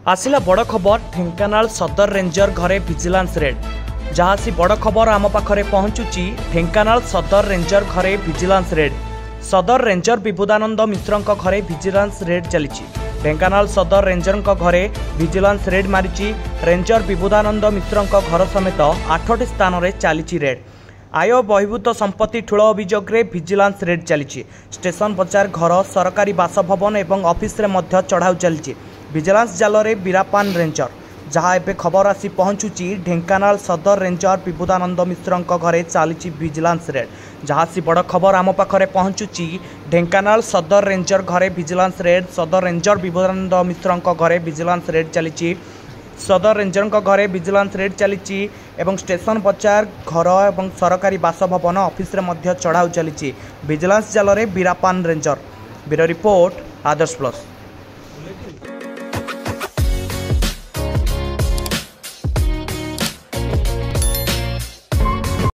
आसिला बड़ खबर ढेंकानाल सदर रेंजर घरे विजिलेंस रेड। जहाँ सी बड़ खबर आम पाखरे पहुंचुची ढेंकानाल सदर रेंजर घरे विजिलेंस रेड। सदर रेंजर विबुधानंद मिश्र घरे विजिलेंस रेड चली। ढेंकानाल सदर रेंजर घरे विजिलेंस रेड मारी। रेंजर विबुधानंद मिश्र घर समेत 8टी स्थान में चली रेड। आय बहिर्भूत संपत्ति ठूल अभियोग रे विजिलेंस रेड चली। स्टेशन बजार घर सरकारी बासभवन एवं ऑफिस रे मध्य चढ़ाऊ चली। विजिलेंस जाल रे बीरापान रेंजर। जहाँ एवं खबर आसी पहुंचुची ढेंकानाल सदर रेंजर विबुधानंद मिश्र घरे चली विजिलेंस रेड। जहाँ सी बड़ खबर आम पाखरे पहुंचुची ढेंकानाल सदर रेंजर घरे विजिलेंस रेड। सदर रेंजर विबुधानंद मिश्र घरे विजिलेंस रेड चली। सदर रेंजर घरे विजिलेंस रेड चली एवं स्टेशन बजार घर एवं सरकारी बासभवन ऑफिस रे मध्य चढ़ाऊ चली। विजिलेंस जाल रे बीरापान रेंजर। ब्यूरो रिपोर्ट आदर्श प्लस।